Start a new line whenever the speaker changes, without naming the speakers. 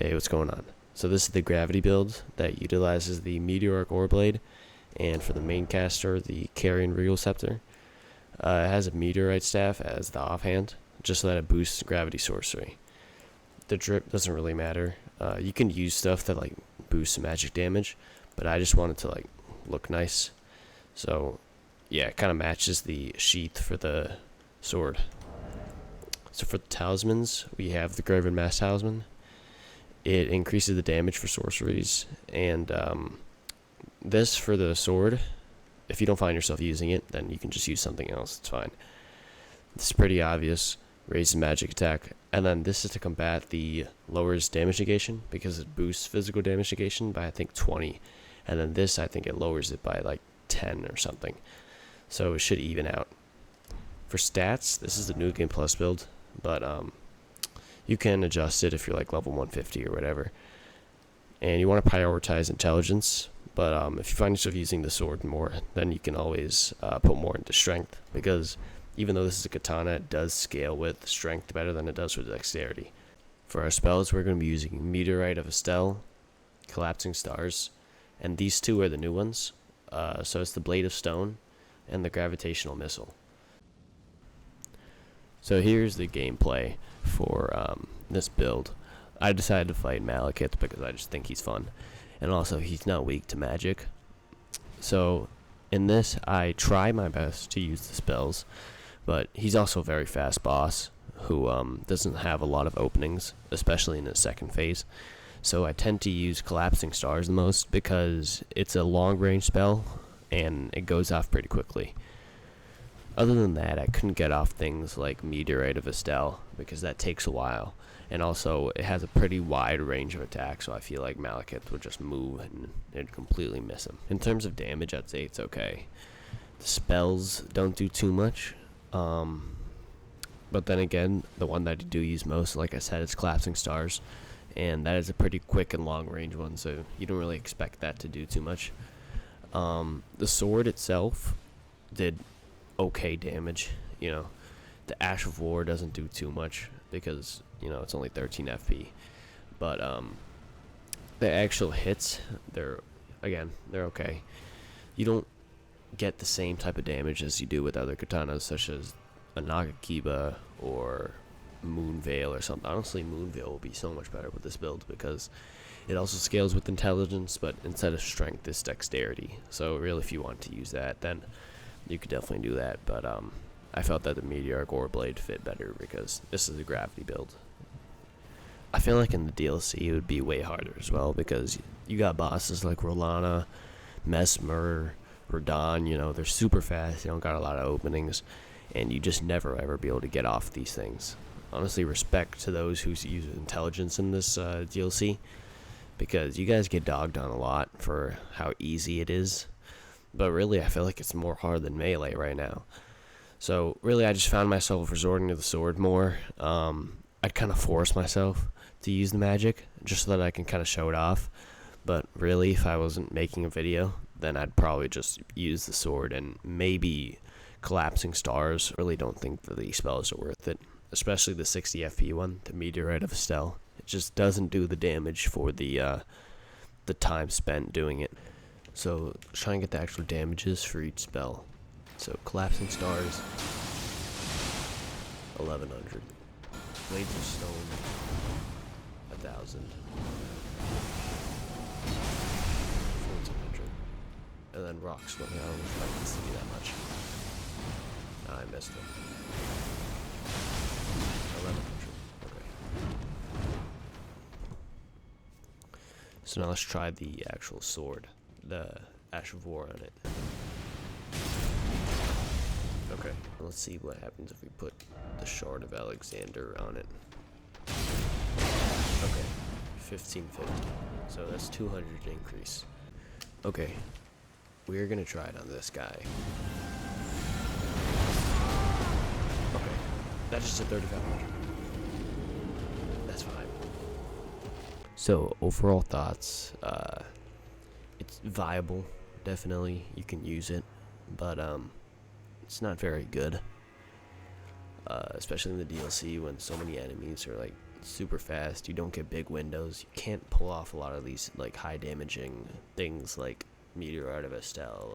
Hey, what's going on? So this is the gravity build that utilizes the Meteoric ore blade, and for the main caster, the Carrion Regal Scepter. It has a Meteorite staff as the offhand, just so that it boosts gravity sorcery. The drip doesn't really matter. You can use stuff that like boosts magic damage, but I just want it to like look nice. So yeah, it kind of matches the sheath for the sword. So for the talismans, we have the Graven Mass Talisman. It increases the damage for sorceries, and this for the sword, if you don't find yourself using it, then you can just use something else, it's fine. It's pretty obvious, raises magic attack, and then this is to combat the lowers damage negation, because it boosts physical damage negation by I think 20, and then this I think it lowers it by like 10 or something, so it should even out. For stats, this is the New Game Plus build, but you can adjust it if you're like level 150 or whatever. And you want to prioritize intelligence, but if you find yourself using the sword more, then you can always put more into strength, because even though this is a katana, it does scale with strength better than it does with dexterity. For our spells, we're going to be using Meteorite of Estelle, Collapsing Stars, and these two are the new ones. So it's the Blade of Stone and the Gravitational Missile. So here's the gameplay for this build. I decided to fight Malekith because I just think he's fun, and also he's not weak to magic. So in this, I try my best to use the spells, but he's also a very fast boss who doesn't have a lot of openings, especially in his second phase. So I tend to use Collapsing Stars the most because it's a long range spell and it goes off pretty quickly. Other than that, I couldn't get off things like Meteorite of Estelle because that takes a while, and also it has a pretty wide range of attack, so I feel like Malekith would just move and it'd completely miss him. In terms of damage, I'd say it's okay. The spells don't do too much, but then again, the one that I do use most, like I said, is Collapsing Stars, and that is a pretty quick and long range one, so you don't really expect that to do too much. The sword itself did okay damage. The Ash of War doesn't do too much because it's only 13 FP, but the actual hits, they're okay. You don't get the same type of damage as you do with other katanas such as a Nagakiba or Moonveil or something. Honestly, Moonveil will be so much better with this build because it also scales with intelligence, but instead of strength it's dexterity, so really if you want to use that, then you could definitely do that, but I felt that the Meteoric ore blade fit better because this is a gravity build. I feel like in the DLC it would be way harder as well because you got bosses like Rolana, Mesmer, Radon, they're super fast, they don't got a lot of openings, and you just never ever be able to get off these things. Honestly, respect to those who use intelligence in this DLC, because you guys get dogged on a lot for how easy it is. But really, I feel like it's more hard than melee right now. So really, I just found myself resorting to the sword more. I'd kind of force myself to use the magic just so that I can kind of show it off. But really, if I wasn't making a video, then I'd probably just use the sword and maybe Collapsing Stars. Really don't think that these spells are worth it, especially the 60 FP one, the Meteorite of Estelle. It just doesn't do the damage for the time spent doing it. So try and get the actual damages for each spell. So Collapsing Stars, 1100. Blades of Stone, 1000. 1400. And then Rock Swing, I don't expect this to be that much. I missed it. 1100. Okay. So now let's try the actual sword. The Ash of War on it. Okay, let's see what happens if we put the Shard of Alexander on it. Okay, 1550. So that's 200 increase. Okay, we're gonna try it on this guy. Okay, that's just a 3500. That's fine. So overall thoughts, it's viable, definitely, you can use it, but it's not very good, especially in the DLC when so many enemies are like super fast. You don't get big windows. You can't pull off a lot of these like high damaging things like Meteor out of Estelle